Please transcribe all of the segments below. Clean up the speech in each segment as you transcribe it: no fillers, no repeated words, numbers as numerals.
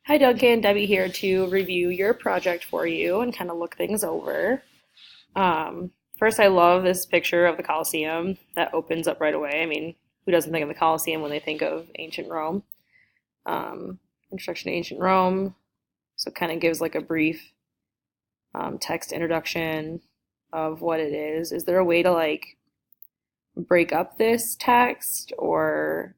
Hi Duncan, Debbie here to review your project for you and kind of look things over. First, I love this picture of the Colosseum that opens up right away. I mean, who doesn't think of the Colosseum when they think of ancient Rome? Introduction to ancient Rome. So it kind of gives like a brief text introduction of what it is. Is there a way to like break up this text or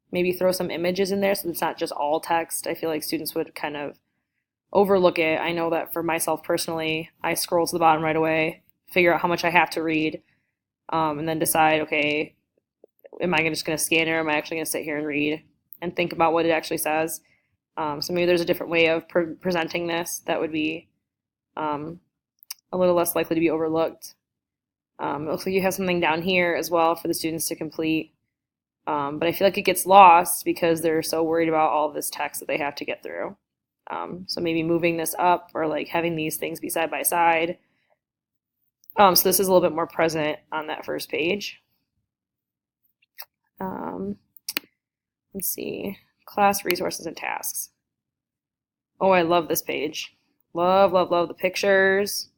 maybe throw some images in there so it's not just all text? I feel like students would kind of overlook it. I know that for myself personally, I scroll to the bottom right away, figure out how much I have to read, and then decide, okay, am I just going to scan it or am I actually going to sit here and read and think about what it actually says? So maybe there's a different way of presenting this that would be um, a little less likely to be overlooked. It looks like you have something down here as well for the students to complete. But I feel like it gets lost because they're so worried about all of this text that they have to get through. So maybe moving this up or like having these things be side by side. So this is a little bit more present on that first page. Um, let's see, class resources and tasks. Oh, I love this page. Love, love, love the pictures.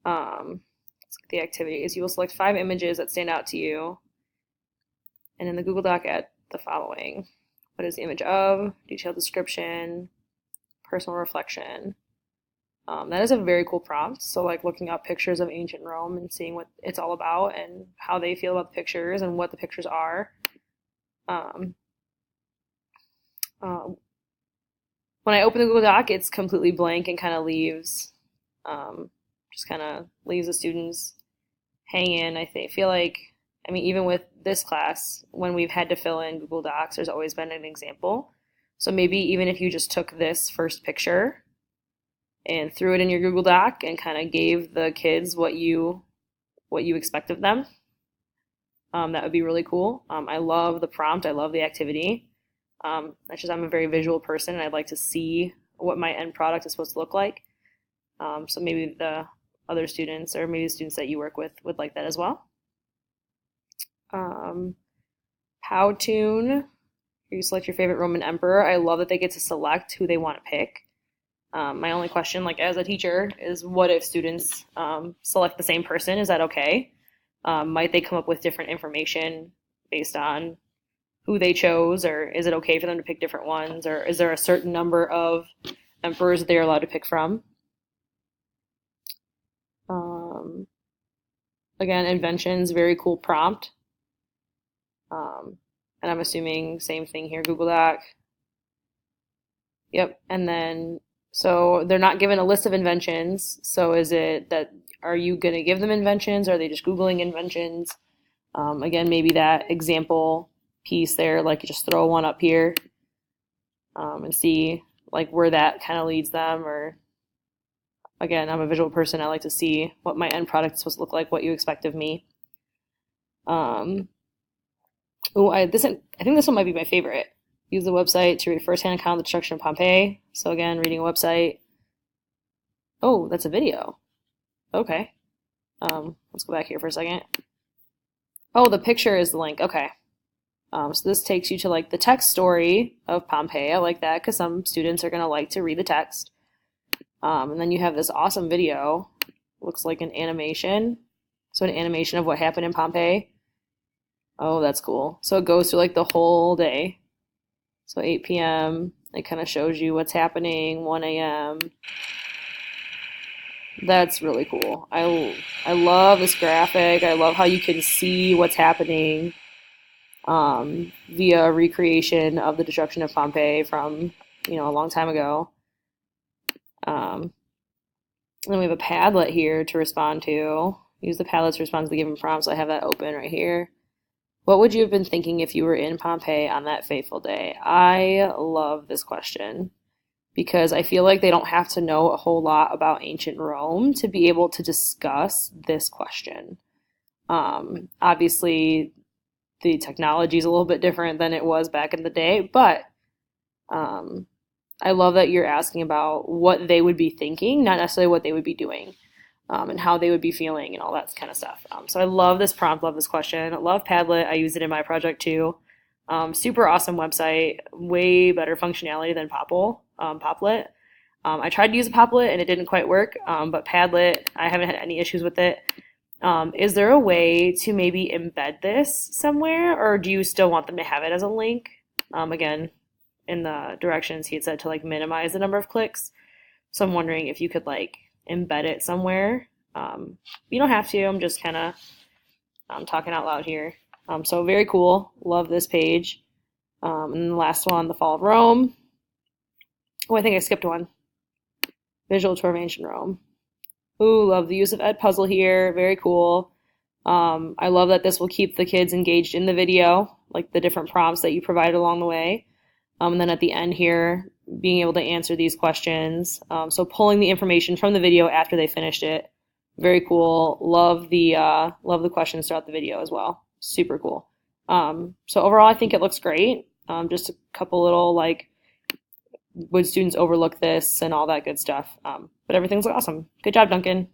Let's look at the activities. You will select 5 images that stand out to you. And in the Google Doc, add the following. What is the image of? Detailed description. Personal reflection. That is a very cool prompt. So like looking up pictures of ancient Rome and seeing what it's all about and how they feel about the pictures and what the pictures are. Um, uh, when I open the Google Doc, it's completely blank and kind of leaves, just kind of leaves the students hanging. Feel like, I mean, even with this class, when we've had to fill in Google Docs, there's always been an example. So maybe even if you just took this first picture and threw it in your Google Doc and kind of gave the kids what you expect of them, that would be really cool. I love the prompt. I love the activity. That's just I'm a very visual person and I'd like to see what my end product is supposed to look like. So maybe the other students or maybe the students that you work with would like that as well. Powtoon. You select your favorite Roman emperor. I love that they get to select who they want to pick. My only question, like as a teacher, is what if students select the same person? Is that okay? Might they come up with different information based on who they chose, or is it okay for them to pick different ones, or is there a certain number of emperors that they're allowed to pick from? Again, inventions, very cool prompt. And I'm assuming same thing here, Google Doc. Yep, and then so they're not given a list of inventions. So is it that are you going to give them inventions? Or are they just Googling inventions? Again, maybe that example piece there, like you just throw one up here and see like where that kind of leads them. Or again, I'm a visual person. I like to see what my end product is supposed to look like, what you expect of me. I think this one might be my favorite. Use the website to read a first-hand account of the destruction of Pompeii. So again, reading a website. Oh, that's a video. Okay. Let's go back here for a second. Oh, the picture is the link. Okay. So this takes you to like the text story of Pompeii. I like that because some students are going to like to read the text. And then you have this awesome video. Looks like an animation. So an animation of what happened in Pompeii. Oh, that's cool. So it goes through like the whole day. So 8 p.m. It kind of shows you what's happening. 1 a.m. That's really cool. I love this graphic. I love how you can see what's happening via recreation of the destruction of Pompeii from a long time ago. Then we have a Padlet here to respond to. Use the Padlet to respond to the given prompts. I have that open right here. What would you have been thinking if you were in Pompeii on that fateful day? I love this question because I feel like they don't have to know a whole lot about ancient Rome to be able to discuss this question. Obviously, the technology is a little bit different than it was back in the day, but I love that you're asking about what they would be thinking, not necessarily what they would be doing. And how they would be feeling and all that kind of stuff. So I love this prompt, love this question. I love Padlet. I use it in my project too. Super awesome website, way better functionality than Poplet. I tried to use a Poplet and it didn't quite work, but Padlet, I haven't had any issues with it. Is there a way to maybe embed this somewhere, or do you still want them to have it as a link? Again, in the directions he had said to like minimize the number of clicks. So I'm wondering if you could like embed it somewhere. You don't have to. I'm just kind of talking out loud here. So very cool. Love this page. And then the last one, the Fall of Rome. Oh, I think I skipped one. Visual tour of ancient Rome. Ooh, love the use of Edpuzzle here. Very cool. I love that this will keep the kids engaged in the video, like the different prompts that you provide along the way. And then at the end here, being able to answer these questions. So pulling the information from the video after they finished it. Very cool. Love the questions throughout the video as well. Super cool. So overall, I think it looks great. Just a couple little like, would students overlook this and all that good stuff. But everything's awesome. Good job, Duncan.